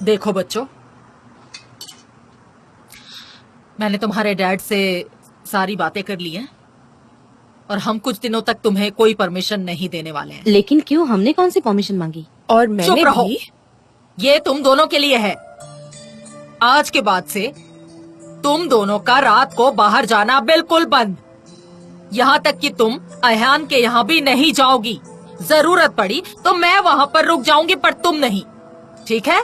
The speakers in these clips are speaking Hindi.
देखो बच्चों, मैंने तुम्हारे डैड से सारी बातें कर ली हैं और हम कुछ दिनों तक तुम्हें कोई परमिशन नहीं देने वाले हैं। लेकिन क्यों? हमने कौन सी परमिशन मांगी? और चुप मैंने रहो। भी। ये तुम दोनों के लिए है। आज के बाद से तुम दोनों का रात को बाहर जाना बिल्कुल बंद। यहाँ तक कि तुम अयान के यहाँ भी नहीं जाओगी। जरूरत पड़ी तो मैं वहाँ पर रुक जाऊंगी, पर तुम नहीं, ठीक है?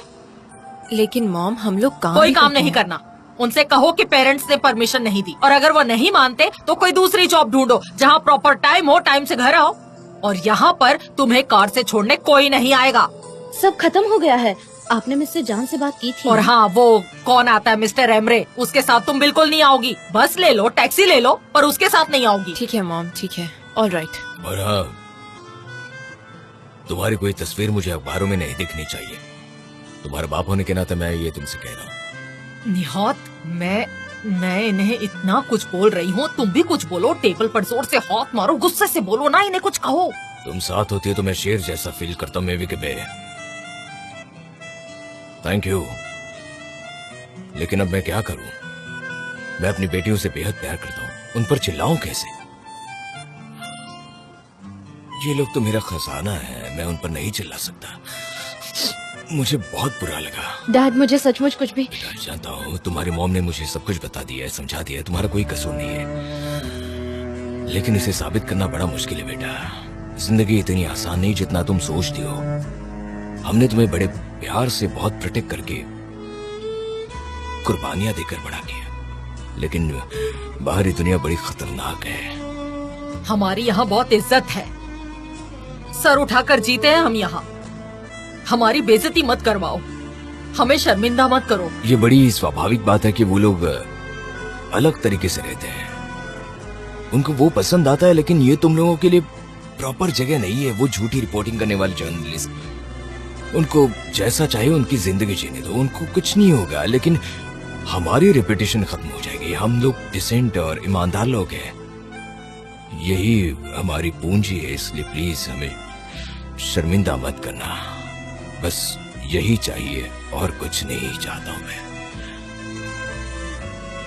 लेकिन मॉम, हम लोग काम कोई भी काम करते नहीं हैं। करना। उनसे कहो कि पेरेंट्स ने परमिशन नहीं दी, और अगर वो नहीं मानते तो कोई दूसरी जॉब ढूंढो जहाँ प्रॉपर टाइम हो, टाइम से घर आओ। और यहाँ पर तुम्हें कार से छोड़ने कोई नहीं आएगा। सब खत्म हो गया है। आपने मिस्टर जान से बात की थी? और हाँ, वो कौन आता है, मिस्टर एमरे, उसके साथ तुम बिल्कुल नहीं आओगी। बस ले लो, टैक्सी ले लो, पर उसके साथ नहीं आओगी। ठीक है मॉम, ठीक है, ऑल राइट। और हाँ, तुम्हारी कोई तस्वीर मुझे अखबारों में नहीं दिखनी चाहिए। तुम्हारे बाप होने के नाते मैं ये तुमसे कह रहा हूँ। निहात, मैं इन्हें इतना कुछ बोल रही हूँ, तुम भी कुछ बोलो। टेबल पर जोर से हाथ मारो, गुस्से से बोलो ना, इन्हें कुछ कहो। तुम साथ होती है तो मैं शेर जैसा फील करता हूँ। मेवी के बे, थैंक यू। लेकिन अब मैं क्या करूं? मैं अपनी बेटियों से बेहद प्यार करता हूँ, उन पर चिल्लाऊं कैसे? ये लोग तो मेरा खजाना है, मैं उन पर नहीं चिल्ला सकता। मुझे बहुत बुरा लगा। डैड, मुझे सचमुच कुछ भी। मैं जानता हूँ तुम्हारी मॉम ने मुझे सब कुछ बता दिया है, समझा दिया है, तुम्हारा कोई कसूर नहीं है। लेकिन इसे साबित करना बड़ा मुश्किल है बेटा। जिंदगी इतनी आसान नहीं जितना तुम सोचती हो। हमने तुम्हें बड़े प्यार से बहुत प्रोटेक्ट करके कुर्बानियां देकर बड़ा किया, लेकिन बाहरी दुनिया बड़ी खतरनाक है। हमारी यहाँ बहुत इज्जत है, सर उठाकर जीते हैं हम यहाँ। हमारी बेइज्जती मत करवाओ, हमें शर्मिंदा मत करो। ये बड़ी स्वाभाविक बात है कि वो लोग अलग तरीके से रहते हैं, उनको वो पसंद आता है, लेकिन ये तुम लोगों के लिए प्रॉपर जगह नहीं है। वो झूठी रिपोर्टिंग करने वाले जर्नलिस्ट, उनको जैसा चाहिए उनकी जिंदगी जीने दो, उनको कुछ नहीं होगा। लेकिन हमारी रेपुटेशन खत्म हो जाएगी। हम लोग डिसेंट और ईमानदार लोग हैं, यही हमारी पूंजी है। इसलिए प्लीज हमें शर्मिंदा मत करना, बस यही चाहिए और कुछ नहीं चाहता हूँ मैं।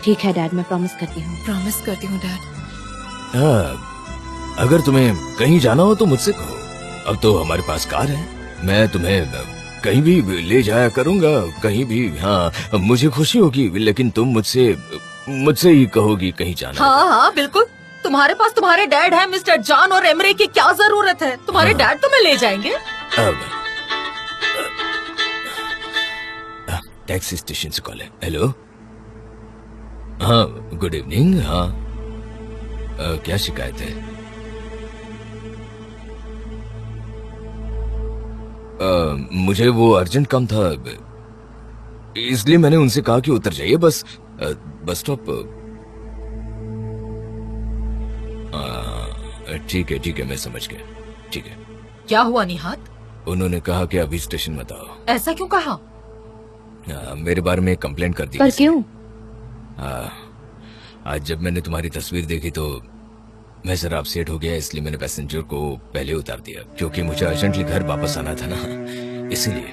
ठीक है डैड, मैं प्रॉमिस करती हूँ। प्रॉमिस करती हूँ डैड। हाँ, अगर तुम्हें कहीं जाना हो तो मुझसे कहो। अब तो हमारे पास कार है, मैं तुम्हें कहीं भी ले जाया करूंगा, कहीं भी। हाँ, मुझे खुशी होगी, लेकिन तुम मुझसे ही कहोगी कहीं जाना। हाँ हाँ बिल्कुल, तुम्हारे पास तुम्हारे डैड है मिस्टर जॉन, और एमरे की क्या जरूरत है? तुम्हारे डैड तुम्हें ले जाएंगे। अब टैक्सी स्टेशन से कॉल है। हेलो, हाँ गुड इवनिंग। हाँ, क्या शिकायत है? मुझे वो अर्जेंट काम था, इसलिए मैंने उनसे कहा कि उतर जाइए बस स्टॉप। ठीक है, मैं समझ गया। ठीक है। क्या हुआ निहात? उन्होंने कहा कि अभी स्टेशन मत आओ। ऐसा क्यों कहा? मेरे बारे में कंप्लेंट कर दी। पर क्यों? आज जब मैंने तुम्हारी तस्वीर देखी तो मैं जरा अपसेट हो गया, इसलिए मैंने पैसेंजर को पहले उतार दिया, क्योंकि मुझे अर्जेंटली घर वापस आना था ना, इसीलिए।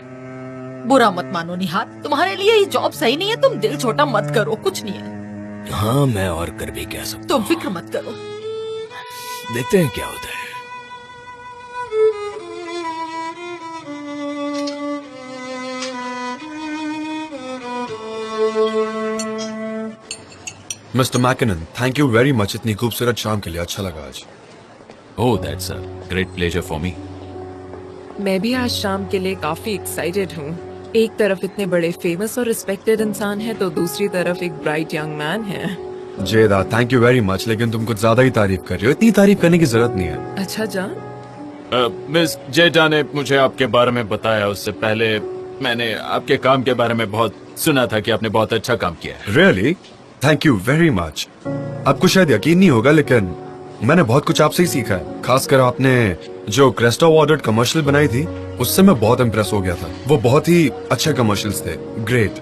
बुरा मत मानो निहात, तुम्हारे लिए ये जॉब सही नहीं है। तुम दिल छोटा मत करो, कुछ नहीं है। हाँ, मैं और कर भी क्या सकता तुम हूँ। फिक्र मत करो, देखते हैं क्या होता है। Mister McKinnon, thank you very much इतनी खूबसूरत शाम के लिए। अच्छा लगा आज। Oh, that's a great pleasure for me. मैं भी आज शाम के लिए काफी एक्साइटेड हूँ। एक तरफ इतने बड़े फेमस और रिस्पेक्टेड इंसान है, तो दूसरी तरफ एक ब्राइट यंग मैन है। जेदा, थैंक यू वेरी मच, लेकिन तुम कुछ ज्यादा ही तारीफ कर रही हो। इतनी तारीफ करने की जरूरत नहीं है। अच्छा जान, मिस जेडा ने मुझे आपके बारे में बताया। उससे पहले मैंने आपके काम के बारे में बहुत सुना था कि आपने बहुत अच्छा काम किया है। Really? Thank you very much. आपको शायद यकीन नहीं होगा, लेकिन मैंने बहुत कुछ आपसे ही सीखा है। खासकर आपने जो क्रेस्टा वाटर्ड कमर्शियल बनाई थी, उससे मैं बहुत इम्प्रेस हो गया था। वो बहुत ही अच्छे कमर्शियल्स थे, ग्रेट।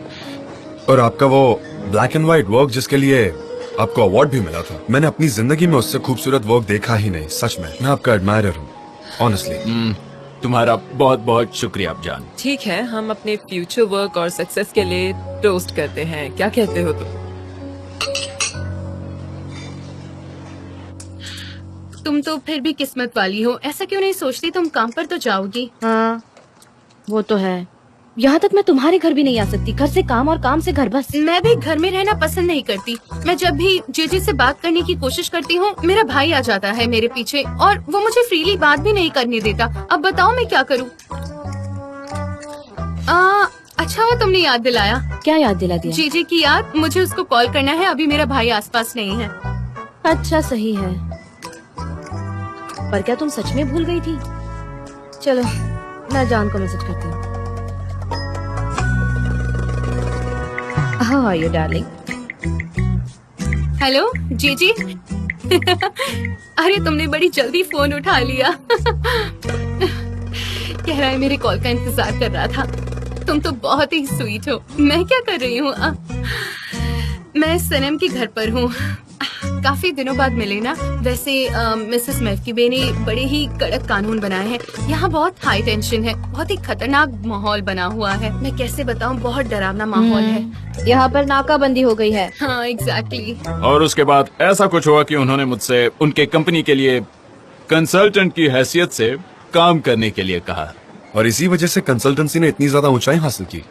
और आपका वो ब्लैक एंड व्हाइट वर्क, जिसके लिए आपको अवार्ड भी मिला था, मैंने अपनी जिंदगी में उससे खूबसूरत वर्क देखा ही नहीं। सच में मैं आपका एडमायरर हूँ, ऑनेस्टली। तुम्हारा बहुत बहुत शुक्रिया जान। ठीक है, हम अपने फ्यूचर वर्क और सक्सेस के लिए टोस्ट करते हैं, क्या कहते हो तुम? तुम तो फिर भी किस्मत वाली हो, ऐसा क्यों नहीं सोचती तुम काम पर तो जाओगी। हाँ वो तो है, यहाँ तक मैं तुम्हारे घर भी नहीं आ सकती, घर से काम और काम से घर बस। मैं भी घर में रहना पसंद नहीं करती। मैं जब भी जीजी से बात करने की कोशिश करती हूँ, मेरा भाई आ जाता है मेरे पीछे और वो मुझे फ्रीली बात भी नहीं करने देता। अब बताओ मैं क्या करूँ? अच्छा हुआ तुमने याद दिलाया। क्या याद दिला दिया? जीजी की याद, मुझे उसको कॉल करना है, अभी मेरा भाई आसपास नहीं है। अच्छा सही है, पर क्या तुम सच में भूल गई थी? चलो मैं जान को मैसेज करती हूँ। How are you, darling? Hello जीजी। अरे तुमने बड़ी जल्दी फोन उठा लिया। कह रहा है मेरे कॉल का इंतजार कर रहा था। तुम तो बहुत ही स्वीट हो। मैं क्या कर रही हूँ? मैं सनम के घर पर हूँ। काफी दिनों बाद मिले ना। वैसे मिसेस मेफकीबे ने बड़े ही कड़क कानून बनाए हैं। यहाँ बहुत हाई टेंशन है, बहुत ही खतरनाक माहौल बना हुआ है। मैं कैसे बताऊँ, बहुत डरावना माहौल है। यहाँ पर नाकाबंदी हो गई है। हाँ एग्जैक्टली। और उसके बाद ऐसा कुछ हुआ कि उन्होंने मुझसे उनके कंपनी के लिए कंसल्टेंट की हैसियत से काम करने के लिए कहा। और इसी वजह से कंसल्टेंसी ने इतनी ज्यादा ऊंचाई हासिल की।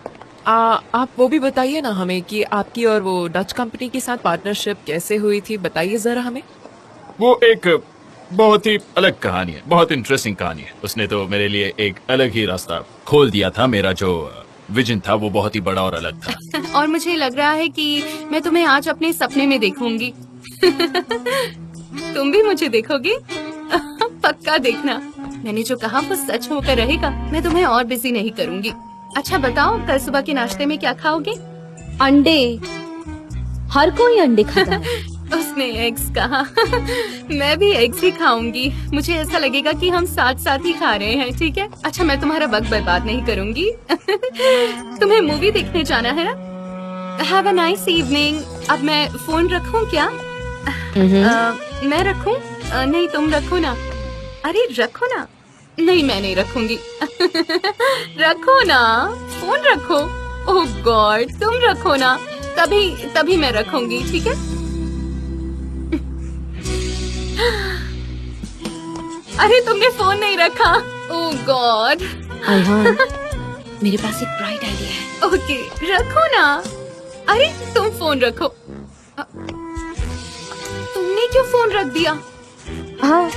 आप वो भी बताइए ना हमें कि आपकी और वो डच कंपनी के साथ पार्टनरशिप कैसे हुई थी, बताइए जरा हमें। वो एक बहुत ही अलग कहानी है, बहुत इंटरेस्टिंग कहानी है। उसने तो मेरे लिए एक अलग ही रास्ता खोल दिया था। मेरा जो विजन था वो बहुत ही बड़ा और अलग था। और मुझे लग रहा है कि मैं तुम्हें आज अपने सपने में देखूंगी। तुम भी मुझे देखोगी? पक्का देखना, मैंने जो कहा वो सच होकर रहेगा। मैं तुम्हें और बिजी नहीं करूंगी। अच्छा बताओ, कल सुबह के नाश्ते में क्या खाओगे? अंडे। हर कोई अंडे खाता है। उसने एग्स कहा। मैं भी एग्स ही खाऊंगी। मुझे ऐसा लगेगा कि हम साथ साथ ही खा रहे हैं। ठीक है, अच्छा मैं तुम्हारा वक्त बर्बाद नहीं करूंगी। तुम्हें मूवी देखने जाना है ना? Have a nice evening. अब मैं फोन रखूं क्या? मैं रखूं? नहीं तुम रखो ना। अरे रखो ना। नहीं मैं नहीं रखूंगी। रखो ना, फोन रखो। ओह गॉड, तुम रखो ना, तभी मैं रखूंगी। ठीक है। अरे तुमने फोन नहीं रखा। ओह गॉड। मेरे पास एक ब्राइट आइडिया है। ओके रखो ना। अरे तुम फोन रखो। तुमने क्यों फोन रख दिया? हाँ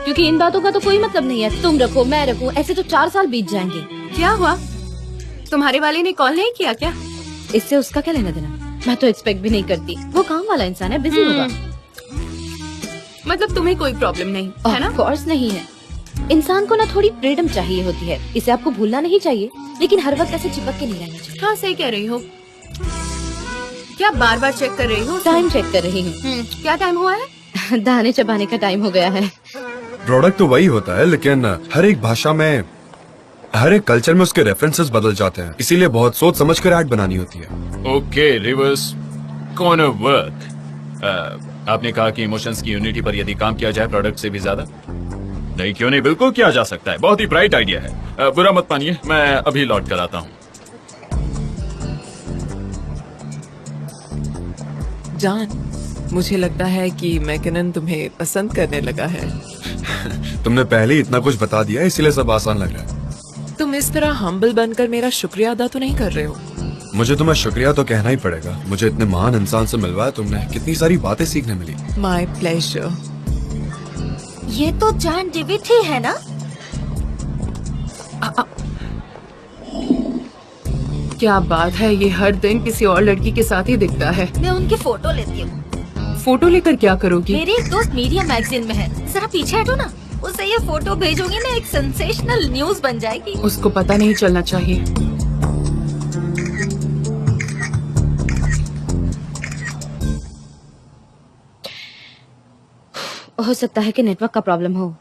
क्योंकि इन बातों का तो कोई मतलब नहीं है। तुम रखो मैं रखूं, ऐसे तो 4 साल बीत जाएंगे। क्या हुआ? तुम्हारे वाले ने कॉल नहीं किया क्या? इससे उसका क्या लेना देना? मैं तो एक्सपेक्ट भी नहीं करती। वो काम वाला इंसान है, बिजी होगा। मतलब तुम्हें कोई प्रॉब्लम नहीं है ना? ऑफ कोर्स नहीं है। इंसान को ना थोड़ी फ्रीडम चाहिए होती है, इसे आपको भूलना नहीं चाहिए, लेकिन हर वक्त ऐसे चिपक के नहीं रहना चाहिए। हाँ सही कह रही हो। क्या बार बार चेक कर रही हो? टाइम चेक कर रही हूँ। क्या टाइम हुआ है? दाने चबाने का टाइम हो गया है। प्रोडक्ट तो वही होता है, लेकिन हर एक भाषा में, हर एक कल्चर में उसके रेफरेंसेस बदल जाते हैं, इसीलिए बहुत सोच समझ कर ऐड बनानी होती है। Okay reverse corner work. आपने कहा कि इमोशंस की यूनिटी पर यदि काम किया जाए प्रोडक्ट से भी ज्यादा। नहीं क्यों नहीं, बिल्कुल किया जा सकता है। बहुत ही ब्राइट आइडिया है। बुरा मत मानिए, मैं अभी लौट कर आता हूँ। जान, मुझे लगता है कि मैकनन तुम्हें पसंद करने लगा है। तुमने पहले ही इतना कुछ बता दिया, इसीलिए सब आसान लग रहा है। तुम इस तरह हम्बल बनकर मेरा शुक्रिया अदा तो नहीं कर रहे हो? मुझे तुम्हें शुक्रिया तो कहना ही पड़ेगा। मुझे इतने महान इंसान से मिलवाया तुमने, कितनी सारी बातें सीखने मिली। My pleasure. ये तो जान डेविड ही है ना? क्या बात है, ये हर दिन किसी और लड़की के साथ ही दिखता है। मैं उनकी फोटो लेती हूँ। फोटो लेकर क्या करोगी? मेरी एक दोस्त मीडिया मैगजीन में है, जरा पीछे हटो ना। उसे ये फोटो भेजूंगी ना, एक सेंसेशनल न्यूज बन जाएगी। उसको पता नहीं चलना चाहिए। हो सकता है कि नेटवर्क का प्रॉब्लम हो।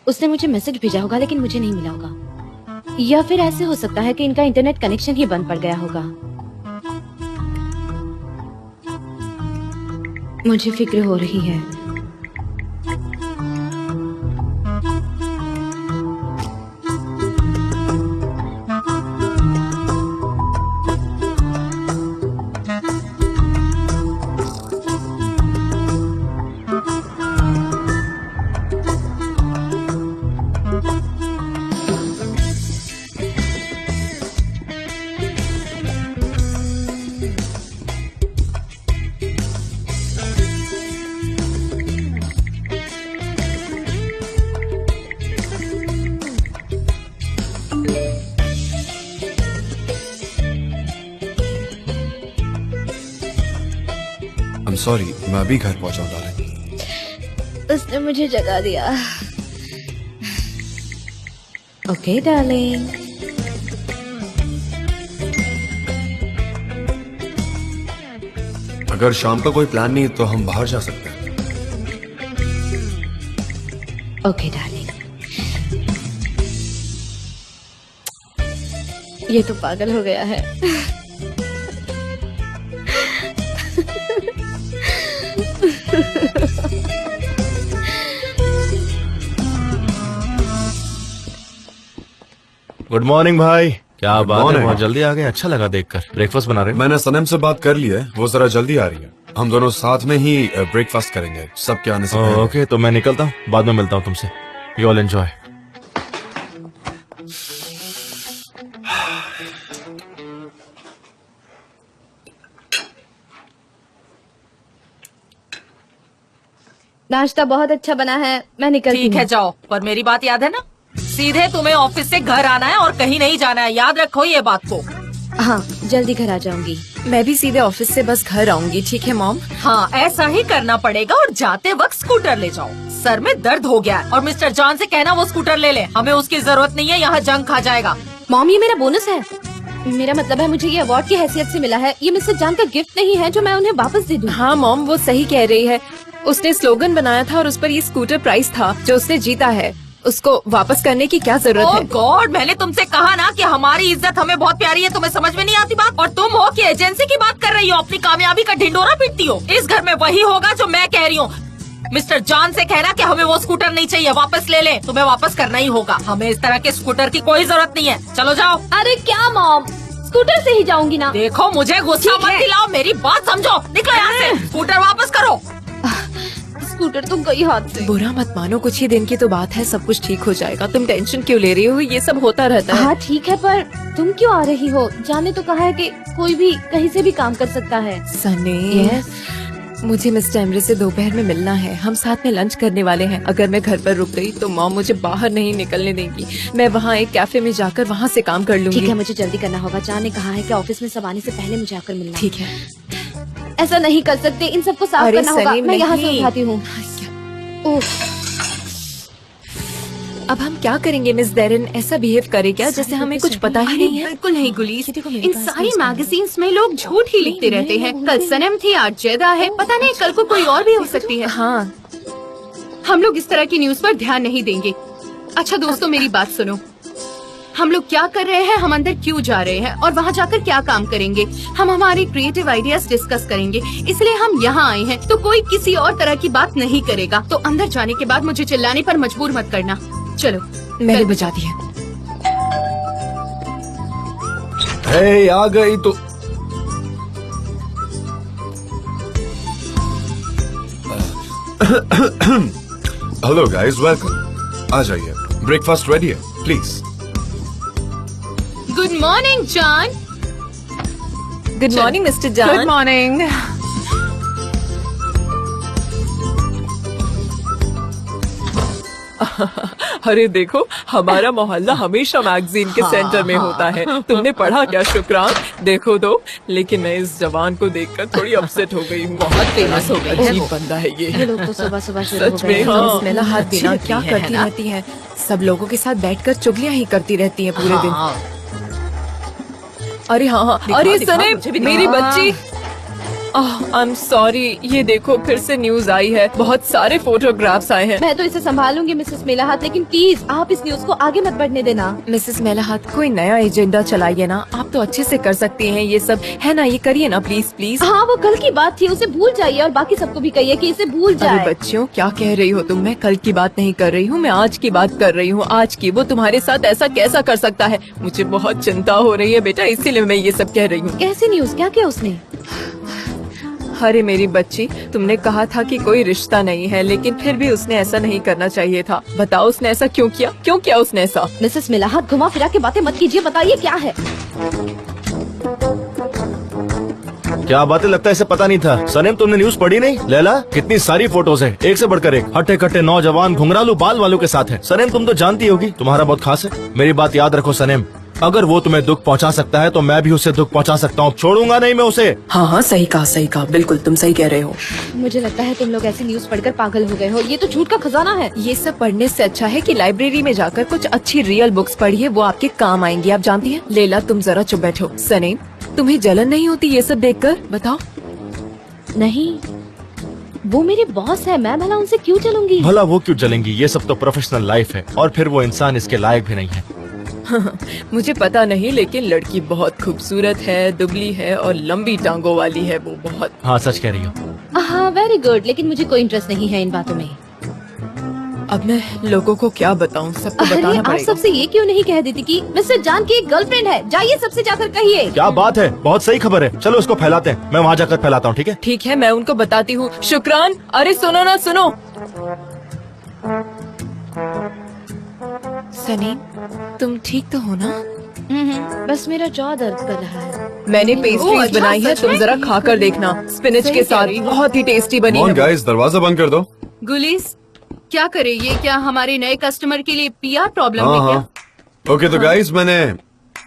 उसने मुझे मैसेज भेजा होगा लेकिन मुझे नहीं मिला होगा, या फिर ऐसे हो सकता है कि इनका इंटरनेट कनेक्शन ही बंद पड़ गया होगा। मुझे फिक्र हो रही है। सॉरी, मैं अभी घर पहुंचा डार्लिंग। उसने मुझे जगा दिया। Okay darling. अगर शाम का कोई प्लान नहीं तो हम बाहर जा सकते हैं। Okay darling. ये तो पागल हो गया है। गुड मॉर्निंग भाई। क्या Good बात है, morning. बहुत जल्दी आ गए, अच्छा लगा देखकर। ब्रेकफास्ट बना रहे हो? मैंने सनम से बात कर ली है, वो जरा जल्दी आ रही है। हम दोनों साथ में ही ब्रेकफास्ट करेंगे सबके आने से पहले। ओके, तो मैं निकलता हूँ, बाद में मिलता हूँ तुमसे। You all enjoy. नाश्ता बहुत अच्छा बना है, मैं निकलती ठीक हूँ। है जाओ, पर मेरी बात याद है ना, सीधे तुम्हें ऑफिस से घर आना है और कहीं नहीं जाना है, याद रखो ये बात को। हाँ, जल्दी घर आ जाऊंगी। मैं भी सीधे ऑफिस से बस घर आऊंगी, ठीक है मॉम? हाँ, ऐसा ही करना पड़ेगा और जाते वक्त स्कूटर ले जाओ। सर में दर्द हो गया है और मिस्टर जॉन से कहना वो स्कूटर ले ले, हमें उसकी जरूरत नहीं है, यहाँ जंग खा जाएगा। मॉम, ये मेरा बोनस है। मेरा मतलब है मुझे ये अवार्ड की हैसियत से मिला है, ये मिस्टर जान का गिफ्ट नहीं है जो मैं उन्हें वापस दे दूँ। हाँ मॉम, वो सही कह रही है। उसने स्लोगन बनाया था और उस पर ये स्कूटर प्राइस था जो उसने जीता है। उसको वापस करने की क्या जरूरत ओह है? गॉड, मैंने तुमसे कहा ना कि हमारी इज्जत हमें बहुत प्यारी है, तुम्हें समझ में नहीं आती बात? और तुम हो कि एजेंसी की बात कर रही हो, अपनी कामयाबी का ढिंडोरा पीटती हो। इस घर में वही होगा जो मैं कह रही हूँ। मिस्टर जॉन से कहना कि हमें वो स्कूटर नहीं चाहिए, वापस ले ले। तुम्हें वापस करना ही होगा, हमें इस तरह के स्कूटर की कोई जरूरत नहीं है। चलो जाओ। अरे क्या मॉम, स्कूटर से ही जाऊंगी ना। देखो मुझे गुस्सा ठीक मत है। दिलाओ, मेरी बात समझो। निकलो यहाँ से, स्कूटर वापस करो। स्कूटर तो गई हाथ से। बुरा मत मानो, कुछ ही दिन की तो बात है, सब कुछ ठीक हो जाएगा। तुम टेंशन क्यों ले रही हो? ये सब होता रहता है। हाँ ठीक है, पर तुम क्यों आ रही हो? जाने तो कहा है कि कोई भी कहीं से भी काम कर सकता है। सनी, यस। मुझे मिस्टर एमरे से दोपहर में मिलना है, हम साथ में लंच करने वाले हैं। अगर मैं घर पर रुक गई तो मॉम मुझे बाहर नहीं निकलने देंगी। मैं वहाँ एक कैफे में जाकर वहाँ से काम कर लूंगी। ठीक है, मुझे जल्दी करना होगा। जान ने कहा है कि ऑफिस में सब आने से पहले मुझे आकर मिलना। ठीक है। ऐसा नहीं कर सकते, इन सबको साफ अरे करना होगा। सनी, मैं यहाँ से नहीं। उठाती हूँ। ओह, अब हम क्या करेंगे? मिस देरिन ऐसा बिहेव करे क्या जैसे हमें कुछ पता ही नहीं है? बिल्कुल नहीं गुलीस। देखो, मेरे इन पास सारी भी मैगजीन्स में लोग झूठ ही लिखते रहते हैं। कल सनम थी, आज जैदा है, पता नहीं कल को कोई और भी हो सकती है। हाँ, हम लोग इस तरह की न्यूज पर ध्यान नहीं देंगे। अच्छा दोस्तों, मेरी बात सुनो। हम लोग क्या कर रहे हैं, हम अंदर क्यों जा रहे हैं और वहाँ जाकर क्या काम करेंगे? हम हमारे क्रिएटिव आइडियाज डिस्कस करेंगे, इसलिए हम यहाँ आए हैं। तो कोई किसी और तरह की बात नहीं करेगा। तो अंदर जाने के बाद मुझे चिल्लाने पर मजबूर मत करना। चलो। मैंने बजा दिया। हे, आ गई तो। Hello guys, welcome. आ जाइए, ब्रेकफास्ट रेडी है, please. Good morning John. Good morning mister John. Good morning. अरे देखो, हमारा मोहल्ला हमेशा मैगजीन के सेंटर में होता है। तुमने पढ़ा क्या शुक्रान? देखो तो। लेकिन मैं इस जवान को देखकर थोड़ी अपसेट हो गई हूँ। बहुत फेमस हो गई है अजीब वो। बंदा है ये ये। लोग तो सुबह सुबह शुरू हो सच गए में, हैं। हाँ। मेला हाथ अच्छी बिना लगती क्या है, करती है ना? रहती है। सब लोगों के साथ बैठकर चुगलियां ही करती रहती है पूरे दिन। हाँ। अरे हाँ हाँ, दिखा, अरे दिखा, सने, मुझे भी मेरी दिखा। बच्ची। आई एम सॉरी, ये देखो फिर से न्यूज आई है। बहुत सारे फोटोग्राफ्स आए हैं। मैं तो इसे संभालूंगी मिसेस मेलाहात, लेकिन प्लीज आप इस न्यूज को आगे मत बढ़ने देना। मिसेस मेलाहात, कोई नया एजेंडा चलाइए ना। आप तो अच्छे से कर सकती हैं ये सब, है ना? ये करिए ना प्लीज प्लीज। हाँ, वो कल की बात थी, उसे भूल जाइए और बाकी सबको भी कहिए कि इसे भूल अरे जाए। बच्चियों, क्या कह रही हो तुम? मैं कल की बात नहीं कर रही हूँ, मैं आज की बात कर रही हूँ। आज की। वो तुम्हारे साथ ऐसा कैसा कर सकता है? मुझे बहुत चिंता हो रही है बेटा, इसीलिए मैं ये सब कह रही हूँ। कैसी न्यूज? क्या किया उसने? अरे मेरी बच्ची, तुमने कहा था कि कोई रिश्ता नहीं है, लेकिन फिर भी उसने ऐसा नहीं करना चाहिए था। बताओ उसने ऐसा क्यों किया? क्यों किया उसने ऐसा? मिसेस मेलाहात, घुमा फिरा के बातें मत कीजिए, बताइए क्या है। क्या बातें, लगता है इसे पता नहीं था। सनेम, तुमने न्यूज पढ़ी नहीं? लैला, कितनी सारी फोटोज है, एक से बढ़कर एक। हट्टे कट्टे नौजवान घुंघरालू बाल वालों के साथ है। सनेम, तुम तो जानती होगी, तुम्हारा बहुत खास है। मेरी बात याद रखो सनेम, अगर वो तुम्हें दुख पहुंचा सकता है तो मैं भी उसे दुख पहुंचा सकता हूँ। छोड़ूंगा नहीं मैं उसे। हाँ, सही कहा, बिल्कुल तुम सही कह रहे हो। मुझे लगता है तुम लोग ऐसी न्यूज पढ़कर पागल हो गए हो। ये तो झूठ का खजाना है। ये सब पढ़ने से अच्छा है कि लाइब्रेरी में जाकर कुछ अच्छी रियल बुक्स पढ़िए, वो आपके काम आएंगी। आप जानती हैं? लैला, तुम जरा चुप बैठो। सनीम, तुम्हें जलन नहीं होती ये सब देखकर? बताओ। नहीं, वो मेरे बॉस है, मैं भला उनसे क्यों चलूंगी? भला वो क्यों चलेंगी? ये सब तो प्रोफेशनल लाइफ है, और फिर वो इंसान इसके लायक भी नहीं है। मुझे पता नहीं, लेकिन लड़की बहुत खूबसूरत है, दुबली है और लंबी टांगों वाली है वो बहुत। हाँ, सच कह रही हो। हाँ, वेरी गुड, लेकिन मुझे कोई इंटरेस्ट नहीं है इन बातों में। अब मैं लोगों को क्या बताऊं, सबको अरे बताना आप पड़ेगा। सबसे ये क्यों नहीं कह देती कि मिस्टर जान की एक गर्लफ्रेंड है? जाइए सबसे जाकर कहिए। क्या बात है, बहुत सही खबर है। चलो उसको फैलाते हैं, मैं वहाँ जाकर फैलाता हूँ। ठीक है? ठीक है, मैं उनको बताती हूँ। शुक्रान, अरे सुनो ना, सुनो। सनीम, तुम ठीक तो हो ना? बस मेरा जॉ दर्द कर रहा है। मैंने पेस्ट्रीज अच्छा, बनाई है, सच तुम में? जरा खा कर देखना। स्पिनच सही के कह साथ रही हो। बहुत ही टेस्टी बनी है। गाइस, दरवाजा बंद कर दो। गुलिस, क्या करे? ये क्या हमारे नए कस्टमर के लिए PR प्रॉब्लम है क्या? ओके, तो गाइस मैंने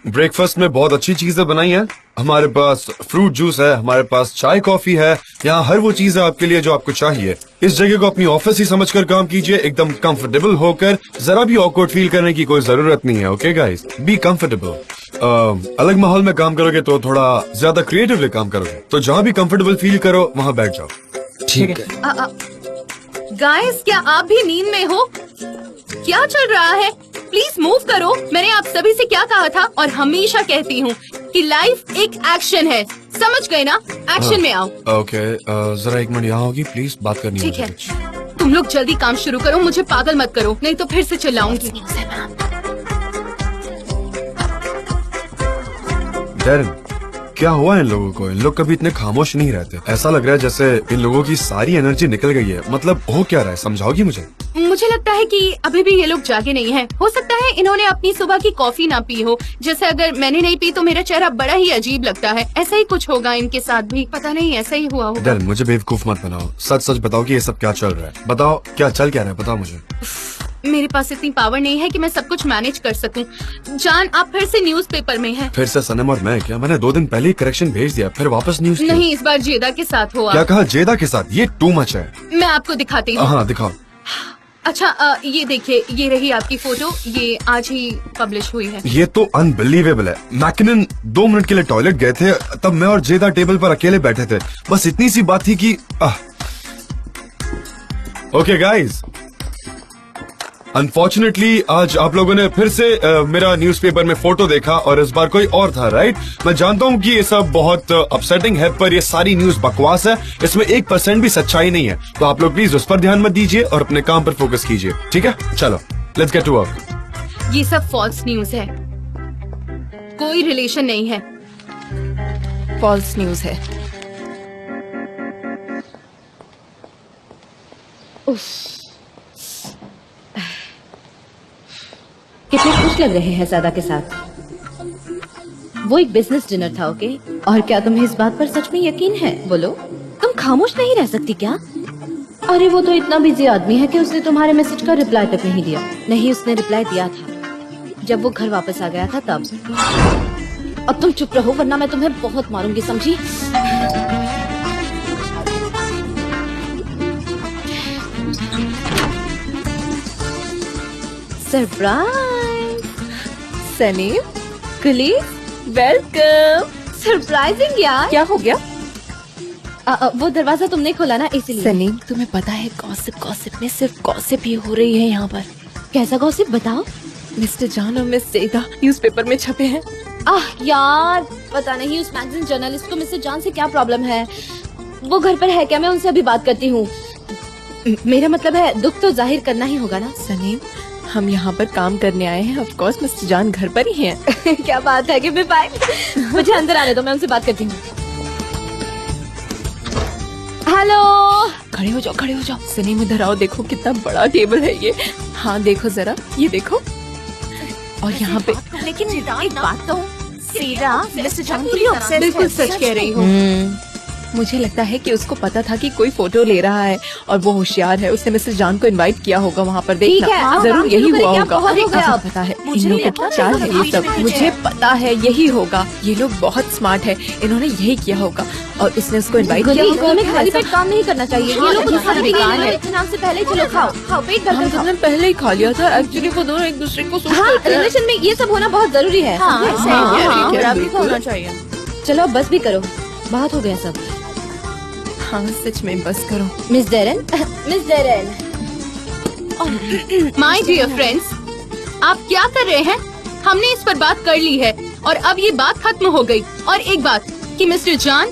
ब्रेकफास्ट में बहुत अच्छी चीजें बनाई हैं। हमारे पास फ्रूट जूस है, हमारे पास चाय कॉफी है, यहाँ हर वो चीज है आपके लिए जो आपको चाहिए। इस जगह को अपनी ऑफिस ही समझकर काम कीजिए, एकदम कंफर्टेबल होकर। जरा भी ऑकवर्ड फील करने की कोई जरूरत नहीं है। Okay guys, be comfortable. अलग माहौल में काम करोगे तो थोड़ा ज्यादा क्रिएटिवली काम करोगे, तो जहाँ भी कंफर्टेबल फील करो वहाँ बैठ जाओ। ठीक है। गाइस, क्या आप भी नींद में हो? क्या चल रहा है? प्लीज मूव करो। मैंने आप सभी से क्या कहा था और हमेशा कहती हूँ कि लाइफ एक एक्शन है। समझ गए ना? एक्शन में आओ। ओके, जरा एक मिनट यहाँ होगी प्लीज, बात करनी ठीक है है, मुझे। तुम लोग जल्दी काम शुरू करो, मुझे पागल मत करो, नहीं तो फिर से चिल्लाऊंगी। डैरन, क्या हुआ इन लोगों को? इन लोग कभी इतने खामोश नहीं रहते। ऐसा लग रहा है जैसे इन लोगों की सारी एनर्जी निकल गई है। मतलब हो क्या रहा है, समझाओगी मुझे? मुझे लगता है कि अभी भी ये लोग जागे नहीं हैं। हो सकता है इन्होंने अपनी सुबह की कॉफी ना पी हो। जैसे अगर मैंने नहीं पी तो मेरा चेहरा बड़ा ही अजीब लगता है। ऐसा ही कुछ होगा इनके साथ भी, पता नहीं, ऐसा ही हुआ होगा। डैरन, मुझे बेवकूफ मत बनाओ। सच सच बताओ कि ये सब क्या चल रहा है। बताओ क्या चल क्या रहा है, बताओ मुझे। मेरे पास इतनी पावर नहीं है कि मैं सब कुछ मैनेज कर सकूं। जान, आप फिर से न्यूज़पेपर में हैं। फिर से सनम और मैं क्या? मैंने 2 दिन पहले ही करेक्शन भेज दिया, फिर वापस न्यूज। नहीं, इस बार जेदा के साथ हो क्या आप। कहा? जेदा के साथ? ये टू मच है। मैं आपको दिखाती हूँ। हाँ दिखाओ। अच्छा, ये देखिए, ये रही आपकी फोटो। ये आज ही पब्लिश हुई है। ये तो अनबिलीवेबल है। मैकिनन 2 मिनट के लिए टॉयलेट गए थे, तब मैं और जेदा टेबल पर अकेले बैठे थे। बस इतनी सी बात थी कि ओके गाइस, अनफॉर्चुनेटली आज आप लोगों ने फिर से मेरा न्यूज़पेपर में फोटो देखा और इस बार कोई और था, राइट? मैं जानता हूँ कि ये सब बहुत अपसेटिंग है, पर ये सारी न्यूज बकवास है। इसमें 1% भी सच्चाई नहीं है। तो आप लोग प्लीज उस पर ध्यान मत दीजिए और अपने काम पर फोकस कीजिए, ठीक है? चलो, लेट्स गेट टू वर्क। ये सब फॉल्स न्यूज है, कोई रिलेशन नहीं है। फॉल्स न्यूज है। कितने खुश लग रहे हैं ज़्यादा के साथ। वो एक बिजनेस डिनर था, ओके? और क्या तुम्हें इस बात पर सच में यकीन है? बोलो, तुम खामोश नहीं रह सकती क्या? अरे वो तो इतना बिजी आदमी है कि उसने तुम्हारे मैसेज का रिप्लाई तक नहीं दिया। नहीं, उसने रिप्लाई दिया था जब वो घर वापस आ गया था तब। अब तुम चुप रहो वरना मैं तुम्हें बहुत मारूंगी, समझी? Surprise. Saneem, Kulis, welcome. Surprising यार। क्या हो गया? वो दरवाजा तुमने खोला ना, इसलिए। सनीम, तुम्हें पता है गॉसिप में सिर्फ गॉसिप ही हो रही है यहाँ पर। कैसा गॉसिप, बताओ। मिस्टर जान और मिस जेदा न्यूज़पेपर में छपे हैं। यार, पता नहीं उस मैगजीन जर्नलिस्ट को मिस्टर जान से क्या प्रॉब्लम है। वो घर पर है क्या? मैं उनसे अभी बात करती हूँ। मेरा मतलब है, दुख तो जाहिर करना ही होगा ना। सनीम, हम यहाँ पर काम करने आए हैं। ऑफ कोर्स मिस्टर जान घर पर ही हैं। क्या बात है, गिव मी 5। मुझे अंदर आने दो, मैं उनसे बात करती हूँ। हेलो। खड़े हो जाओ। सनीम, इधर आओ, देखो कितना बड़ा टेबल है ये। हाँ देखो जरा, ये देखो। और यहाँ पे लेकिन एक बात तो, सीधा मिस्टर जान पूरी obsessed बिल्कुल है। सच कह रही हो। मुझे लगता है कि उसको पता था कि कोई फोटो ले रहा है और वो होशियार है। उसने मिस्टर जान को इनवाइट किया होगा वहाँ पर। ठीक देखना, है, अब जरूर काम यही शुरू हुआ करें, होगा। क्या बहुत हो गया मुझे अब? पता है मुझे इन नहीं लोगों लगता का चाल है ये मुझे सब। नहीं मुझे पता है यही होगा। ये लोग बहुत स्मार्ट है, इन्होंने यही किया होगा और उसने उसको इनवाइट किया होगा। हमें खाली पेट काम नहीं करना चाहिए। ये लोग हाँ, खाने बेकार है। के नाम से पहले चलो खाओ खाओ पेट भर हम कर खाओ। सबने पहले ही खा लिया था। एक्चुअली वो दोनों एक दूसरे को सूट हाँ, करते हैं। रिलेशन में ये सब होना बहुत जरूरी है। हाँ, समझे? सही है, हाँ, ठीक है, बराबरी बिल्कुल। होना चाहिए। चलो अब बस भी करो, बहुत हो गया सब। हाँ सच में बस करो। Miss Darren, miss Darren. My dear friends, आप क्या कर रहे हैं? हमने इस पर बात कर ली है और अब ये बात खत्म हो गई। और एक बात कि मिस्टर जान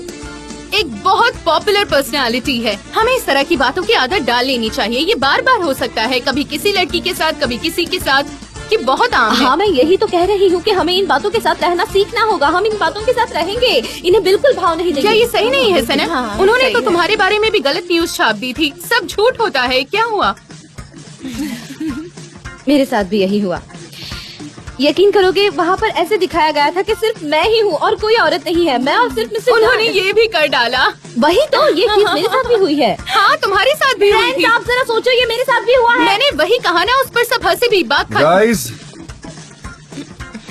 एक बहुत पॉपुलर पर्सनालिटी है, हमें इस तरह की बातों की आदत डाल लेनी चाहिए। ये बार बार हो सकता है, कभी किसी लड़की के साथ, कभी किसी के साथ, कि बहुत आम है। हाँ, मैं यही तो कह रही हूँ कि हमें इन बातों के साथ रहना सीखना होगा। हम इन बातों के साथ रहेंगे, इन्हें बिल्कुल भाव नहीं देंगे। क्या ये सही नहीं है सनम? हाँ, उन्होंने सही तो है। तुम्हारे बारे में भी गलत न्यूज छाप दी थी। सब झूठ होता है, क्या हुआ? मेरे साथ भी यही हुआ। यकीन करोगे, वहाँ पर ऐसे दिखाया गया था कि सिर्फ मैं ही हूँ और कोई औरत नहीं है। मैं और सिर्फ मिस्टर उन्होंने जान। ये भी कर डाला। वही तो, ये चीज मेरे साथ भी हुई है। हाँ, तुम्हारे साथ भी हुई थी। फ्रेंड्स, आप जरा सोचो, ये मेरे साथ भी हुआ है। मैंने वही कहा ना, उस पर सब हंसे भी। बात खत्म। गाइस,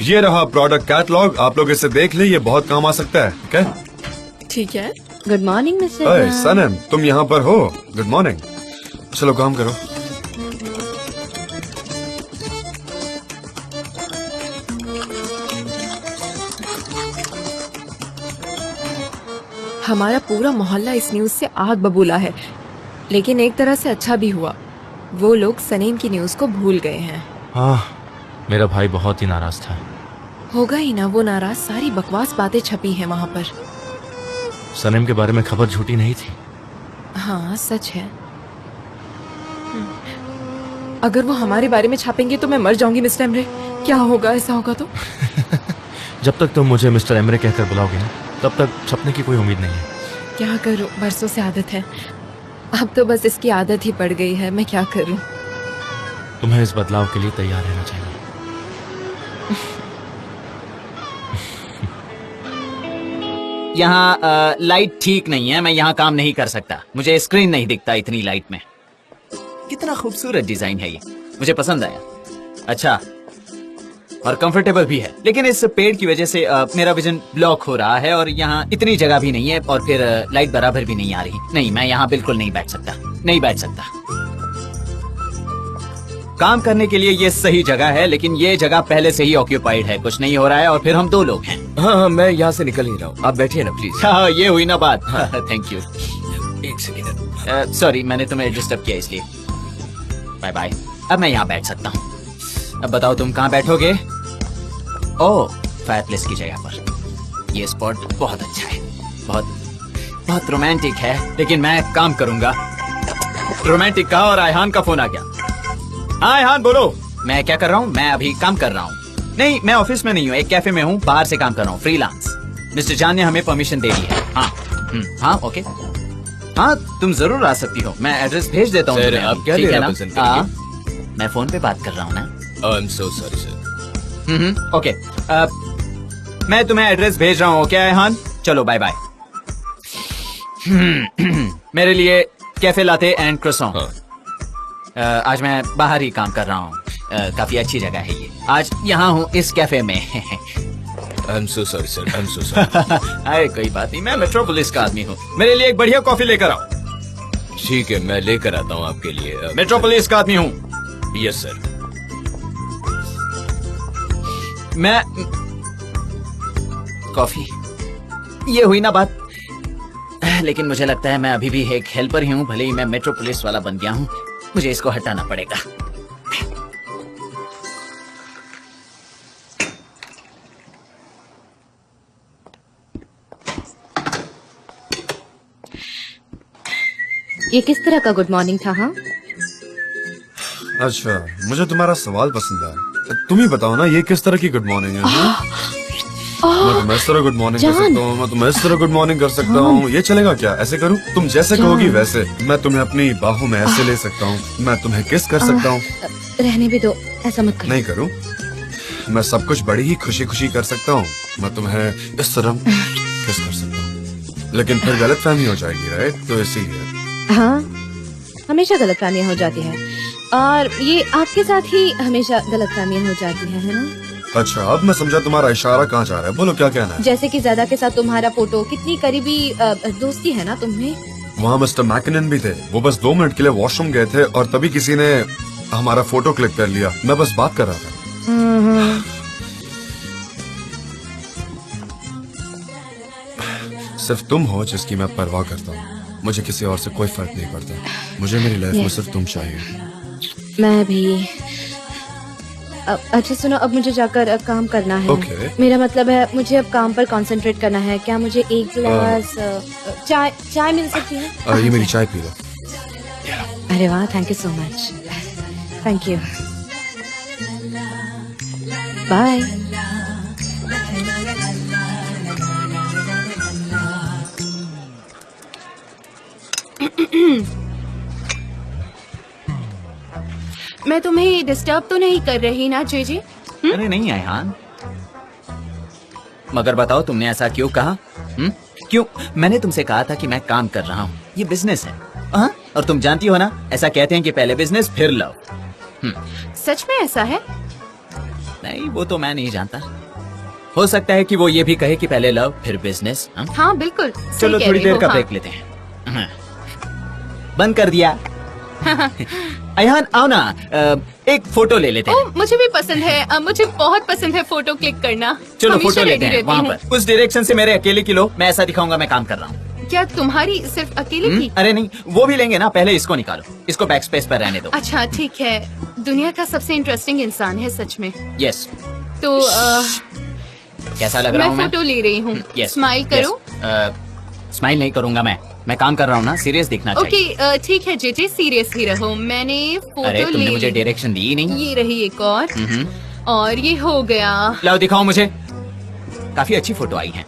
ये रहा प्रोडक्ट कैटलॉग। आप लोग इसे देख ले, ये बहुत काम आ सकता है। क्या? ठीक है। गुड मॉर्निंग मिस्टर ओए जान। सनम, तुम यहाँ पर हो? Good morning. चलो काम करो। हमारा पूरा मोहल्ला इस न्यूज से आग बबूला है, लेकिन एक तरह से अच्छा भी हुआ। वो लोग सनीम की न्यूज को भूल गए हैं। हाँ, मेरा भाई बहुत ही नाराज था। होगा ही ना, वो नाराज। सारी बकवास बातें छपी हैं वहाँ पर। सनम के बारे में खबर झूठी नहीं थी। हाँ सच है। अगर वो हमारे बारे में छापेंगे तो मैं मर जाऊंगी मिस्टर एमरे। क्या होगा ऐसा होगा तो? जब तक तुम मुझे मिस्टर एमरे कहकर बुलाओगे ना, तब तक छपने की कोई उम्मीद नहीं है। क्या करूं, बरसों से आदत है। अब तो बस इसकी आदत ही पड़ गई है। मैं क्या करूं? तुम्हें इस बदलाव के लिए तैयार रहना चाहिए। यहाँ लाइट ठीक नहीं है। मैं यहाँ काम नहीं कर सकता। मुझे स्क्रीन नहीं दिखता इतनी लाइट में। कितना खूबसूरत डिजाइन है ये, मुझे पसंद आया। अच्छा और कंफर्टेबल भी है, लेकिन इस पेड़ की वजह से मेरा विजन ब्लॉक हो रहा है और यहाँ इतनी जगह भी नहीं है और फिर लाइट बराबर भी नहीं आ रही। नहीं, मैं यहाँ बिल्कुल नहीं बैठ सकता, नहीं बैठ सकता। काम करने के लिए ये सही जगह है, लेकिन ये जगह पहले से ही ऑक्यूपाइड है। कुछ नहीं हो रहा है और फिर हम 2 लोग हैं। हाँ हाँ, मैं यहाँ से निकल ही रहा हूँ। आप बैठिए ना प्लीज। हाँ, ये हुई ना बात। Thank you. एक सेकेंड। सॉरी, मैंने तुम्हें डिस्टर्ब किया इसलिए। Bye bye. अब मैं यहाँ बैठ सकता हूँ। अब बताओ तुम कहाँ बैठोगे? ओह, फायरप्लेस की जगह पर। ये स्पॉट बहुत अच्छा है, बहुत रोमांटिक है, लेकिन मैं काम करूंगा। रोमांटिक कहा और आयहान का फोन आ गया। हाँ आयहान, बोलो। मैं क्या कर रहा हूँ? मैं अभी काम कर रहा हूँ। नहीं, मैं ऑफिस में नहीं हूँ, एक कैफे में हूँ, बाहर से काम कर रहा हूँ, फ्रीलांस। मिस्टर जान ने हमें परमिशन दे दी है। हाँ हाँ, ओके। हाँ, तुम जरूर आ सकती हो। मैं एड्रेस भेज देता हूँ सर, तुम्हें आप अभी, क्या ठीक है लेना ना? पसंद करेंगे? हाँ, मैं फोन पे बात कर रहा हूँ ना। I am so sorry sir. Okay, मैं तुम्हें एड्रेस भेज रहा हूँ। ओके आयहान, चलो बाय बाय। मेरे लिए कैफे लाते एंड क्रोसॉन। हाँ। आज मैं बाहर ही काम कर रहा हूँ। काफी अच्छी जगह है ये। आज यहाँ हूँ इस कैफे में। I am so sorry sir, I am so sorry. अरे कोई बात नहीं, मैं मेट्रोपोलिस का आदमी हूँ। मेरे लिए एक बढ़िया कॉफी लेकर आओ। ठीक है, मैं लेकर आता हूँ आपके लिए। मेट्रोपोलिस का आदमी हूँ। Yes sir. मैं कॉफी, ये हुई ना बात। लेकिन मुझे लगता है मैं अभी भी एक हेल्पर ही हूँ, भले ही मैं मेट्रोपोलिस वाला बन गया हूँ। मुझे इसको हटाना पड़ेगा। ये किस तरह का गुड मॉर्निंग था? हाँ, अच्छा, मुझे तुम्हारा सवाल पसंद आया। तुम ही बताओ ना, ये किस तरह की गुड मॉर्निंग है? हाँ? मैं तुम्हें इस तरह गुड मॉर्निंग कर सकता हूँ, मैं तुम्हें इस तरह गुड मॉर्निंग कर सकता हूँ। ये चलेगा क्या? ऐसे करूँ? तुम जैसे कहोगी वैसे। मैं तुम्हें अपनी बाहों में ऐसे ले सकता हूँ, मैं तुम्हें किस कर सकता हूँ। रहने भी दो, ऐसा मत करो। नहीं करूँ? मैं सब कुछ बड़ी ही खुशी खुशी कर सकता हूँ। मैं तुम्हें इस तरह किस कर सकता हूँ। लेकिन फिर गलतफहमी हो जाएगी, राइट? तो इसीलिए। हाँ, हमेशा गलतफहमियां हो जाती है और ये आपके साथ ही हमेशा गलतफहमियां हो जाती है ना? अच्छा, अब मैं समझा तुम्हारा इशारा कहाँ जा रहा है। बोलो क्या कहना है। जैसे कि ज़्यादा के साथ तुम्हारा फोटो, कितनी करीबी दोस्ती है ना तुम्हें। वहाँ मिस्टर मैकिनन भी थे। वो बस 2 मिनट के लिए वॉशरूम गए थे और तभी किसी ने हमारा फोटो क्लिक कर लिया। मैं बस बात कर रहा था। सिर्फ तुम हो जिसकी मैं परवाह करता हूँ। मुझे किसी और से कोई फर्क नहीं पड़ता। मुझे मेरी लाइफ में सिर्फ तुम चाहिए। मैं भी। अच्छा सुनो, अब मुझे जाकर काम करना है। Okay. मेरा मतलब है मुझे अब काम पर कंसंट्रेट करना है। क्या मुझे एक गिलास चाय मिल सकती है? ये मेरी चाय पी लो। अरे वाह, thank you so much. Thank you, bye. मैं तुम्हें डिस्टर्ब तो नहीं कर रही ना जीजी? अरे नहीं अयहान, मगर बताओ तुमने ऐसा क्यों कहा? क्यों? मैंने तुमसे कहा था कि मैं काम कर रहा हूँ, ये बिजनेस है। हाँ? और तुम जानती हो ना, ऐसा कहते हैं कि पहले बिजनेस फिर लव। सच में ऐसा है? नहीं, वो तो मैं नहीं जानता। हो सकता है कि वो ये भी कहे कि पहले लव फिर बिजनेस। हाँ बिल्कुल, सही चलो कह थोड़ी रही देर हो, का हाँ। ब्रेक लेते हैं। बंद कर दिया। अयहान आओ ना, एक फोटो ले लेते हैं। ओ, मुझे भी पसंद है, मुझे बहुत पसंद है फोटो क्लिक करना। चलो हमेशा फोटो लेते ready हैं रहती वहाँ हूँ। पर। उस डायरेक्शन से मेरे अकेले की लो, मैं ऐसा दिखाऊंगा मैं काम कर रहा हूँ। क्या तुम्हारी सिर्फ अकेले की? अरे नहीं, वो भी लेंगे ना, पहले इसको निकालो, इसको बैक स्पेस पर रहने दो। अच्छा ठीक है, दुनिया का सबसे इंटरेस्टिंग इंसान है सच में। यस। तो कैसा लग रहा हूँ मैं मैं? फोटो ले रही हूँ। यस। स्माइल करो। स्माइल नहीं करूंगा मैं काम कर रहा हूँ ना, सीरियस दिखना चाहिए। ओके ठीक है जीजी, सीरियस ही रहो। मैंने फोटो अरे ले तुमने मुझे ली। डायरेक्शन दी ही नहीं। ये रही एक और ये हो गया। लाओ दिखाओ मुझे। काफी अच्छी फोटो आई है।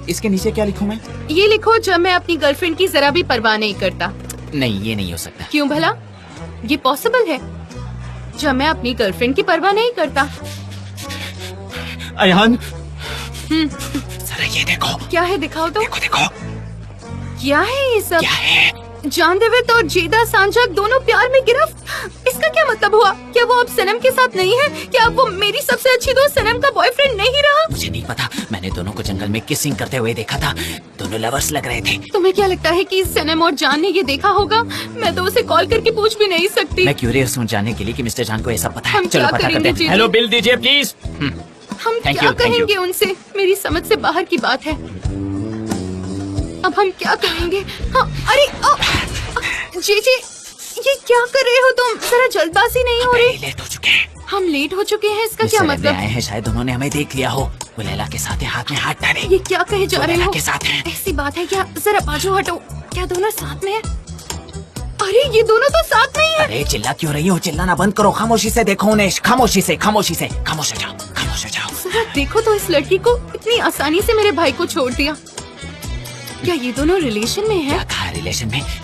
इसके नीचे क्या लिखूं मैं? ये लिखो, जब मैं अपनी गर्लफ्रेंड की जरा भी परवाह नहीं करता। नहीं, ये नहीं हो सकता। क्यों भला? ये पॉसिबल है, जब मैं अपनी गर्लफ्रेंड की परवाह नहीं करता। अयहान, जरा ये देखो। क्या है, दिखाओ तो। देखो क्या है ये सब? क्या है? जानदेवित और जेदा सांझा दोनों प्यार में गिरफ्त। इसका क्या मतलब हुआ? क्या वो अब सनम के साथ नहीं है? क्या अब वो मेरी सबसे अच्छी दोस्त सनम का बॉयफ्रेंड नहीं रहा? मुझे नहीं पता, मैंने दोनों को जंगल में किसिंग करते हुए देखा था। दोनों लवर्स लग रहे थे। तुम्हें क्या लगता है कि सनम और जान ने ये देखा होगा? मैं तो उसे कॉल करके पूछ भी नहीं सकती। मैं क्यूरियस हूँ जानने के लिए कि मिस्टर जान को ऐसा पता है। हम चलो क्या पता करेंगे करते हैं। जीजी? हेलो, बिल दीजिए प्लीज। हम Thank क्या you, thank you. कहेंगे उनसे? मेरी समझ से बाहर की बात है। अब हम क्या करेंगे? हाँ, अरे जीजी, ये क्या कर रहे हो तुम? जरा जल्दबाजी नहीं हो रही? लेट हो चुके हैं। हम लेट हो चुके हैं, इसका क्या मिस्टर मतलब? आए हैं, शायद उन्होंने हमें देख लिया हो। वो लैला के साथ है, हाथ में हाथ डाले। ये क्या कहे जा वो रहे लैला हो? के साथ हैं। ऐसी बात है क्या? जरा बाजू हटो। क्या दोनों साथ में हैं? अरे ये दोनों तो साथ नहीं है। अरे चिल्ला क्यों रही हो? चिल्लाना बंद करो, खामोशी से देखो उन्हें। खामोशी से खामोश हो जाओ, खामोश हो जाओ। जरा देखो तो, इस लड़की को इतनी आसानी से मेरे भाई को छोड़ दिया। क्या ये दोनों रिलेशन में क्या हैं? कहा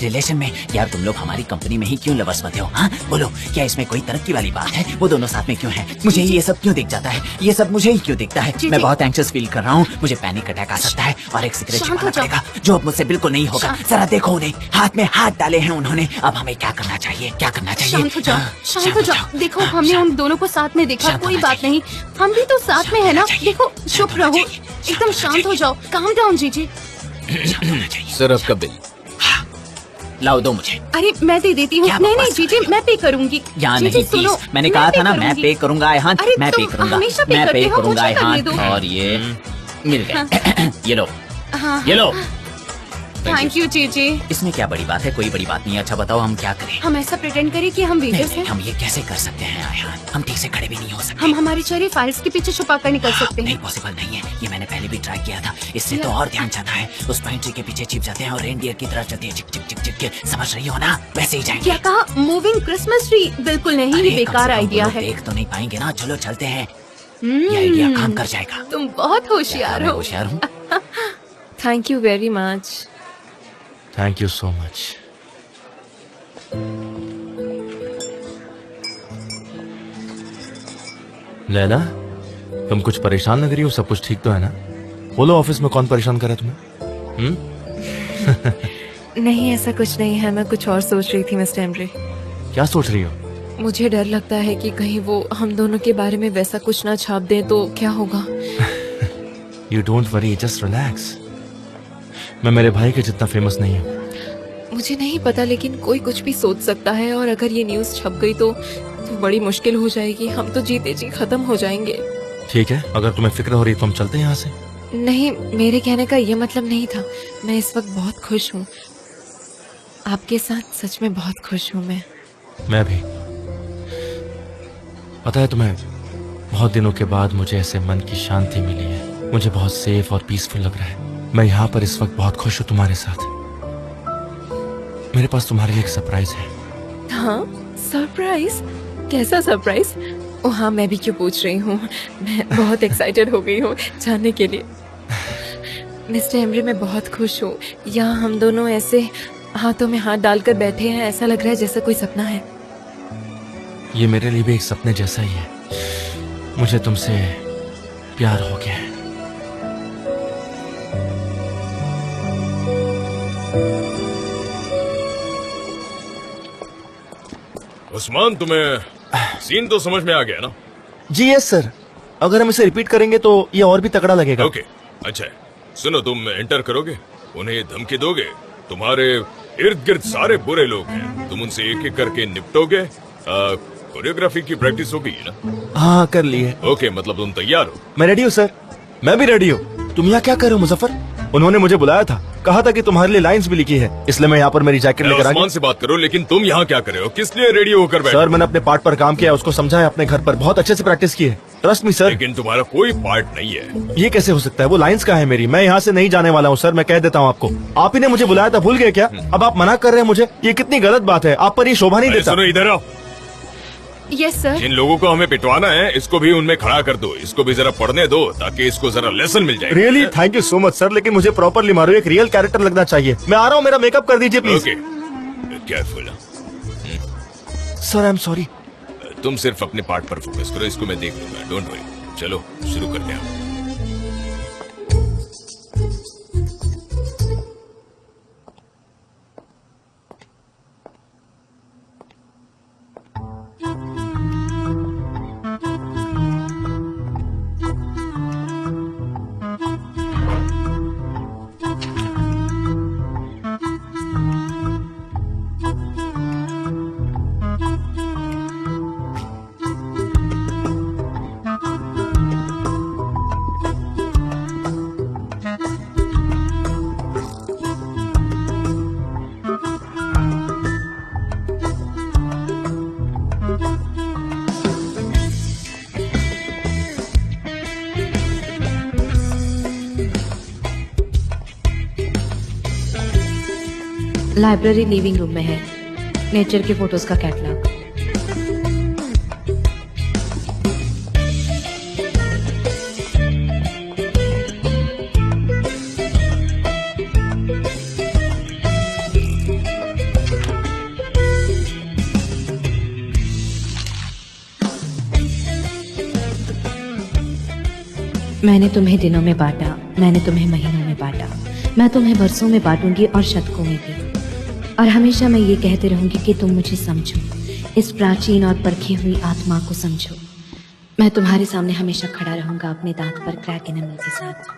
रिलेशन में? यार तुम लोग हमारी कंपनी में ही क्यों लवर्स बने हो? हाँ बोलो, क्या इसमें कोई तरक्की वाली बात है? वो दोनों साथ में क्यों हैं? मुझे ये सब क्यों दिख जाता है? ये सब मुझे ही क्यों दिखता है? मैं बहुत एंक्शस फील कर रहा हूँ। मुझे पैनिक अटैक आ सकता है और एक सिगरेट शांत हो छिपाना जाओ। पड़ेगा, जो अब मुझसे बिल्कुल नहीं होगा। जरा देखो उन्हें, हाथ में हाथ डाले हैं उन्होंने। अब हमें क्या करना चाहिए? शांत हो जाओ, हाँ, शांत हो जाओ। देखो हाँ, हमने शांत- उन दोनों को साथ में देखा, शांत कोई होना बात चाहिए। नहीं। हम भी तो साथ में है ना। चाहिए। देखो चुप होना रहो, चाहिए। एकदम होना शांत हो चाहिए। जाओ। काम डाउन जीजी। सर आपका बिल। लाओ दो मुझे। अरे मैं दे देती हूँ। क्या नहीं बकवास नहीं जीजी, कर रही हो? मैं पे करूंगी। यहाँ जीजी, नहीं प्लीज, सुनो, मैंने कहा था ना मैं करूंगी। पे करूंगा अयहान, अरे मैं पे तुम करूंगा, हमेशा पे मैं करते पे हो, करूंगा मुझे करने अयहान। दो। और ये मिल गए। ये लो, हाँ, ये लो। थैंक यू जीजी। इसमें क्या बड़ी बात है? कोई बड़ी बात नहीं है। अच्छा बताओ हम क्या करें? हम ऐसा प्रिटेंड करें कि हम नहीं, वेटर्स नहीं, हैं। हम ये कैसे कर सकते हैं अयहान? हम ठीक से खड़े भी नहीं हो सकते। हम हमारी चेहरे फाइल्स के पीछे छुपा कर निकल सकते नहीं, हैं। पॉसिबल नहीं है। ये मैंने पहले भी ट्राई किया था। इससे तो और ध्यान जाता है। उस पाइन ट्री के पीछे छिप जाते हैं और रेनडियर की तरह चलते हैं, चिक चिक चिक चिक के। समझ रही हो ना? वैसे ही जाएंगे। क्या कहा? Moving Christmas tree? बिल्कुल नहीं, अरे, ये कम से बेकार कम वो आइडिया लोग है। देख तो नहीं पाएंगे ना। चलो चलते हैं, ये आइडिया काम कर जाएगा। तुम बहुत होशियार मैं हो। होशियार हूँ। Thank you very much. Thank you so much. Laila, तुम कुछ परेशान लग रही हो। सब कुछ ठीक तो है ना? बोलो ऑफिस में कौन परेशान करे तुम्हें? नहीं, ऐसा कुछ नहीं है। मैं कुछ और सोच रही थी मिस्टर एमरे। क्या सोच रही हो? मुझे डर लगता है कि कहीं वो हम दोनों के बारे में वैसा कुछ ना छाप दें तो क्या होगा। You don't worry, just relax. मैं मेरे भाई के जितना फेमस नहीं हूँ। मुझे नहीं पता, लेकिन कोई कुछ भी सोच सकता है, और अगर ये न्यूज़ छप गई तो बड़ी मुश्किल हो जाएगी। हम तो जीते जी खत्म हो जाएंगे। ठीक है, अगर तुम्हें फिक्र हो रही तो हम चलते हैं यहाँ से। नहीं, मेरे कहने का ये मतलब नहीं था। मैं इस वक्त बहुत खुश हूँ आपके साथ, सच में बहुत खुश हूँ मैं भी। पता है तुम्हें, बहुत दिनों के बाद मुझे ऐसे मन की शांति मिली है। मुझे बहुत सेफ और पीसफुल लग रहा है। मैं यहाँ पर इस वक्त बहुत खुश हूँ तुम्हारे साथ। मेरे पास तुम्हारे लिए एक सरप्राइज है। हाँ, सरप्राइज? कैसा सरप्राइज? ओह हाँ, मैं भी क्यों पूछ रही हूँ। मैं बहुत एक्साइटेड हो गई हूँ जानने के लिए। मिस्टर एमरे, मैं बहुत खुश हूँ। यहाँ हम दोनों ऐसे हाथों में हाथ डालकर बैठे हैं, ऐसा लग रहा है जैसे कोई सपना है। ये मेरे लिए भी एक सपने जैसा ही है। मुझे तुमसे प्यार हो गया है। उस्मान, तुम्हें सीन तो समझ में आ गया ना? जी यस सर। अगर हम इसे रिपीट करेंगे तो ये और भी तगड़ा लगेगा। ओके, अच्छा है। सुनो, तुम एंटर करोगे, उन्हें धमकी दोगे। तुम्हारे इर्द गिर्द सारे बुरे लोग हैं, तुम उनसे एक एक करके निपटोगे। कोरियोग्राफी की प्रैक्टिस होगी ना? हाँ, कर ली है। ओके, मतलब तुम तैयार हो? मैं रेडी हूँ सर। मैं भी रेडी हूँ। तुम यहाँ क्या कर रहे हो मुजफ्फर? उन्होंने मुझे बुलाया था, कहा था कि तुम्हारे लिए लाइंस भी लिखी है, इसलिए मैं यहाँ पर मेरी जैकेट लेकर आ उस्मान गया। से बात करो, लेकिन तुम यहाँ क्या कर रहे हो? किस लिए रेडी होकर बैठे? सर, मैंने अपने पार्ट पर काम किया, उसको समझा है अपने घर पर, बहुत अच्छे से प्रैक्टिस की है। Trust me sir. लेकिन तुम्हारा कोई पार्ट नहीं है। ये कैसे हो सकता है? वो लाइंस कहाँ है मेरी? मैं यहाँ से नहीं जाने वाला हूँ सर, मैं कह देता हूँ आपको। आप ही ने मुझे बुलाया था, भूल गए क्या? अब आप मना कर रहे हैं मुझे, ये कितनी गलत बात है। आप पर ये शोभा नहीं अरे देता। सुनो, इधर आओ। Yes sir. जिन लोगों को हमें पिटवाना है, इसको भी उनमें खड़ा कर दो। इसको भी जरा पढ़ने दो, ताकि इसको जरा लेसन मिल जाए। Really thank you so much sir, लेकिन मुझे प्रॉपरली मारो, एक रियल कैरेक्टर लगना चाहिए। मैं आ रहा हूँ, मेरा मेकअप कर दीजिए please. Okay, careful. Sir I am sorry. तुम सिर्फ अपने पार्ट पर फोकस करो, इसको मैं देख लूंगा, डोंट वरी। चलो शुरू करते हैं। लाइब्रेरी लिविंग रूम में है, नेचर के फोटोज का कैटलॉग। मैंने तुम्हें दिनों में बांटा, मैंने तुम्हें महीनों में बांटा, मैं तुम्हें बरसों में बांटूंगी और शतकों में भी। और हमेशा मैं ये कहती रहूंगी कि तुम मुझे समझो, इस प्राचीन और परखी हुई आत्मा को समझो। मैं तुम्हारे सामने हमेशा खड़ा रहूंगा अपने दांत पर क्रैक एनिमल के साथ।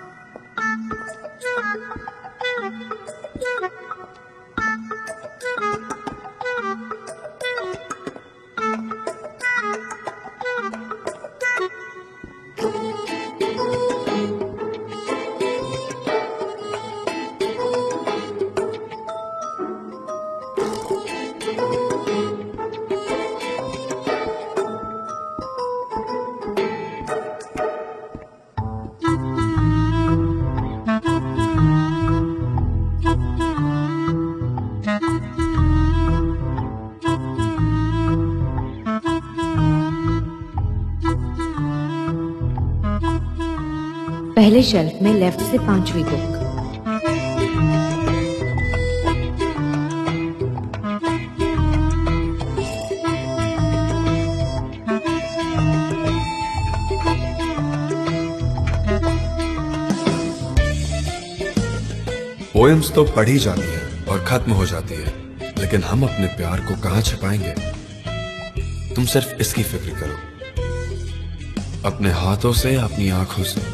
पहले शेल्फ में लेफ्ट से 5वीं बुक। पोएम्स तो पढ़ी जाती है और खत्म हो जाती है, लेकिन हम अपने प्यार को कहाँ छिपाएंगे? तुम सिर्फ इसकी फिक्र करो, अपने हाथों से, अपनी आंखों से।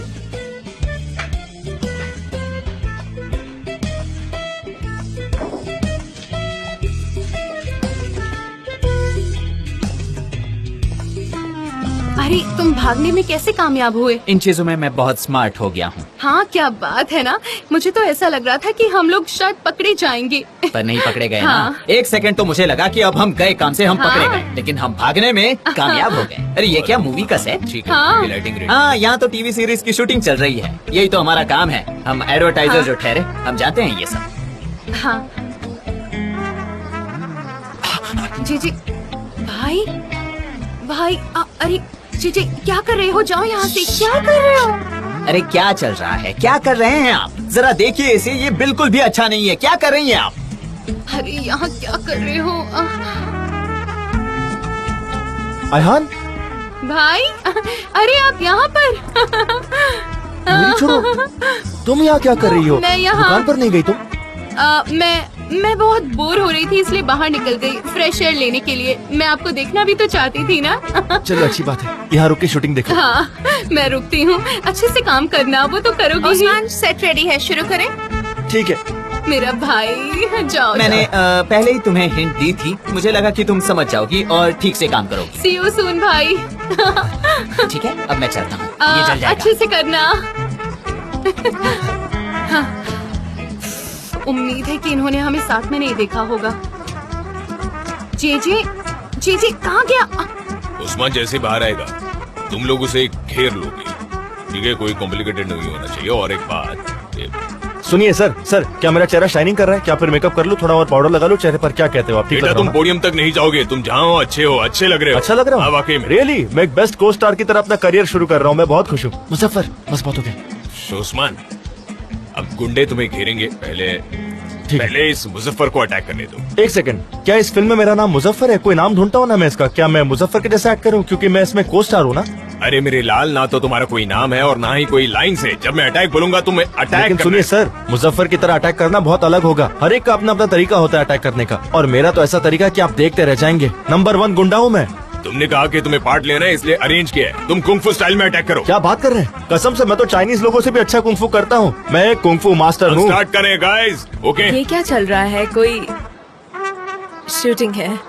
अरे तुम भागने में कैसे कामयाब हुए? इन चीजों में मैं बहुत स्मार्ट हो गया हूँ। हाँ क्या बात है ना, मुझे तो ऐसा लग रहा था कि हम लोग शायद पकड़े जाएंगे। पर नहीं पकड़े गए हाँ। ना। एक सेकंड तो मुझे लगा कि अब हम गए काम से, हम पकड़े गए, लेकिन हम भागने में कामयाब हो गए। अरे ये क्या मूवी का सेट? ठीक है, हाँ। Lighting ready. हाँ, यहाँ तो टीवी सीरीज की शूटिंग चल रही है। यही तो हमारा काम है, हम एडवर्टाइजर हाँ। जो ठहरे, हम जाते हैं ये सब। हाँ जी जी भाई भाई अरे जी जी क्या कर रहे हो? जाओ यहाँ से। क्या कर रहे हो? अरे क्या चल रहा है? क्या कर रहे हैं आप? जरा देखिए इसे, ये बिल्कुल भी अच्छा नहीं है। क्या कर रही हैं आप? अरे यहाँ क्या कर रहे हो? अयहान, भाई अरे आप यहाँ पर? मेरी छोड़ो, तुम यहाँ क्या कर रही हो? मैं यहाँ- दुकान पर नहीं गई तुम? मैं बहुत बोर हो रही थी, इसलिए बाहर निकल गई फ्रेश एयर लेने के लिए। मैं आपको देखना भी तो चाहती थी ना। चलो अच्छी बात है, यहाँ रुक के शूटिंग देखो। हाँ मैं रुकती हूँ, अच्छे से काम करना, वो तो करोगी ही। सेट रेडी है, शुरू करें? ठीक है। मेरा भाई जाओ। मैंने पहले ही तुम्हें हिंट दी थी, मुझे लगा कि तुम समझ जाओगी और ठीक से काम करोगी। सी यू सून भाई। ठीक है, अब मैं चलता हूँ, ये चल जाएगा। अच्छे से करना। हाँ। उम्मीद है कि इन्होंने हमें साथ में नहीं देखा होगा। जे कहाँ गया? उस्मान जैसे बाहर आएगा तुम लोग उसे घेर लोगे, ठीक है? कोई कॉम्प्लिकेटेड नहीं होना चाहिए। और एक बात, सुनिए सर, क्या मेरा चेहरा शाइनिंग कर रहा है? क्या फिर मेकअप कर लूं, थोड़ा और पाउडर लगा लूं चेहरे पर? क्या कहते हो आप? ठीक बेटा लग रहा तुम हूं ना? पोडियम तक नहीं जाओगे, तुम जहाँ हो अच्छे लग रहे हो। अच्छा लग रहा हाँ, हूँ वाकई में। रियली, मैं एक बेस्ट को स्टार की तरह अपना करियर शुरू कर रहा हूँ। मैं बहुत खुश हूँ। मुजफ्फर, बस बहुत हो गया। उस्मान, अब गुंडे तुम्हें घेरेंगे, पहले इस मुजफ्फर को अटैक करने दो। एक सेकंड, क्या इस फिल्म में मेरा नाम मुजफ्फर है? कोई नाम ढूंढता हूँ ना मैं इसका। क्या मैं मुजफ्फर के जैसा एक्ट करूँ, क्योंकि मैं इसमें को स्टार हूँ ना? अरे मेरे लाल, ना तो तुम्हारा कोई नाम है और ना ही कोई लाइन से। जब मैं अटैक बोलूंगा तुम अटैक लेकिन सुनिए सर, मुजफ्फर की तरह अटैक करना बहुत अलग होगा। हर एक का अपना अपना तरीका होता है अटैक करने का, और मेरा तो ऐसा तरीका कि आप देखते रह जाएंगे। नंबर 1 गुंडा हूँ मैं। तुमने कहा कि तुम्हें पार्ट लेना है, इसलिए अरेंज किया है। तुम कुंग फू स्टाइल में अटैक करो। क्या बात कर रहे हैं? कसम से मैं तो चाइनीज लोगों से भी अच्छा कुंग फू करता हूँ। मैं एक कुंग फू मास्टर हूँ। स्टार्ट करें गाइस, ओके? ये क्या चल रहा है? कोई शूटिंग है?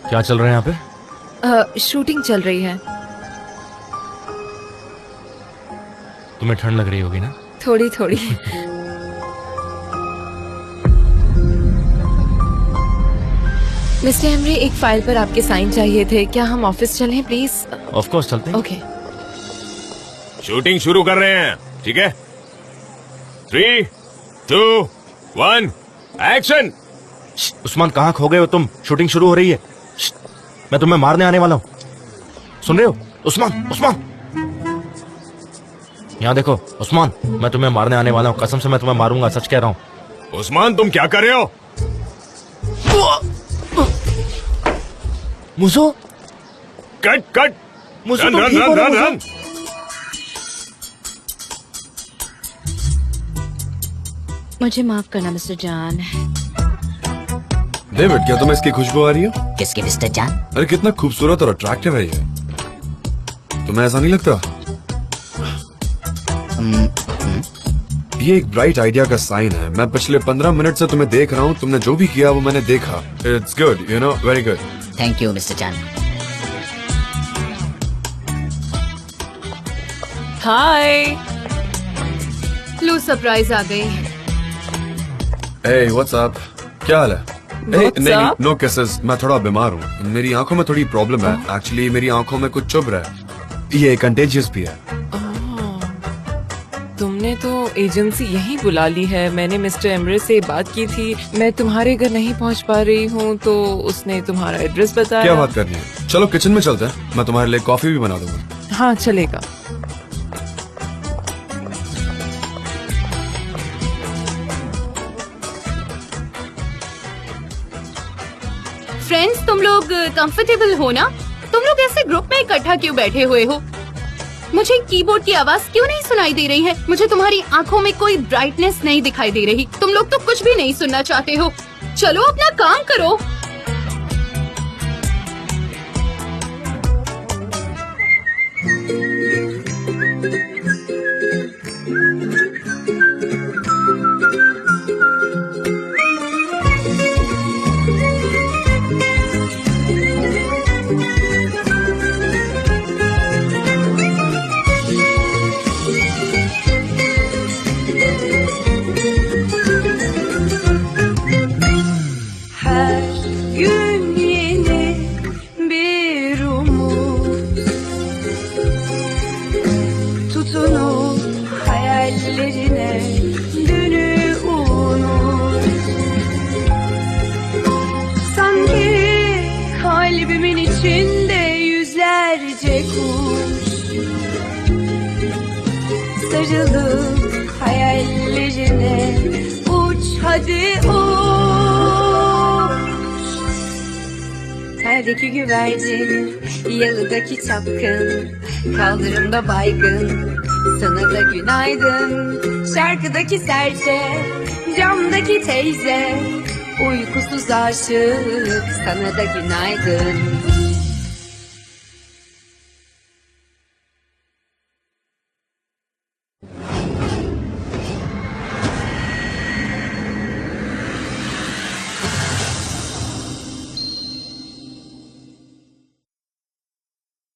क्या चल रहा है यहाँ पे? शूटिंग चल रही है। तुम्हें ठंड लग रही होगी ना? थोड़ी थोड़ी। मिस्टर एमरे, एक फाइल पर आपके साइन चाहिए थे। क्या हम ऑफिस चलें प्लीज? ऑफ कोर्स चलते हैं। ओके। शूटिंग शुरू कर रहे हैं, ठीक है? 3, 2, 1, एक्शन। उस्मान, कहाँ खो गए हो तुम? शूटिंग शुरू हो रही है। मैं तुम्हें मारने आने वाला हूँ, सुन रहे हो? उस्मान, यहाँ देखो उस्मान, मैं तुम्हें मारने आने वाला हूँ। कसम से मैं तुम्हें मारूंगा, सच कह रहा हूँ। उस्मान, तुम क्या कर रहे हो? मुझो, कट। मुझो, रन, तुम रन, ठीक हो रन, ना, रन, मुझो? रन। मुझे माफ करना मिस्टर जान। डेविड, क्या तुम्हें इसकी खुशबू आ रही है? किसके मिस्टर जान? अरे कितना खूबसूरत और अट्रैक्टिव है ये। तुम्हें ऐसा नहीं लगता? ये एक ब्राइट आइडिया का साइन है। मैं पिछले 15 मिनट से तुम्हें देख रहा हूँ। तुमने जो भी किया वो मैंने देखा। It's good, you know, very good. Thank you mister जान। हाय। लो सरप्राइज आ गई। Hey, what's up? क्या हाल है? What's नहीं, up? No kisses। मैं थोड़ा बीमार हूँ। मेरी आंखों में थोड़ी प्रॉब्लम है। एक्चुअली मेरी आंखों में कुछ चुभ रहा है। ये कंटेजियस भी है। तुमने तो एजेंसी यहीं बुला ली है। मैंने मिस्टर एमरे से बात की थी। मैं तुम्हारे घर नहीं पहुंच पा रही हूँ, तो उसने तुम्हारा एड्रेस बताया। क्या बात करनी है? चलो किचन में चलते हैं, मैं तुम्हारे लिए कॉफी भी बना दूंगा। हाँ चलेगा। फ्रेंड्स, तुम लोग कंफर्टेबल हो ना। तुम लोग ऐसे ग्रुप में इकट्ठा क्यों बैठे हुए हो? मुझे कीबोर्ड की आवाज क्यों नहीं सुनाई दे रही है? मुझे तुम्हारी आंखों में कोई ब्राइटनेस नहीं दिखाई दे रही। तुम लोग तो कुछ भी नहीं सुनना चाहते हो। चलो अपना काम करो। Her gün yeni bir umut, tutunup hayallerine dünü unut. Sanki kalbimin içinde yüzlerce kuş sarılıp hayallerine uç hadi uç. Terdeki güvercin, yalıdaki çapkın, kaldırımda baygın, sana da günaydın. Şarkıdaki serçe, camdaki teyze, uykusuz aşık, sana da günaydın.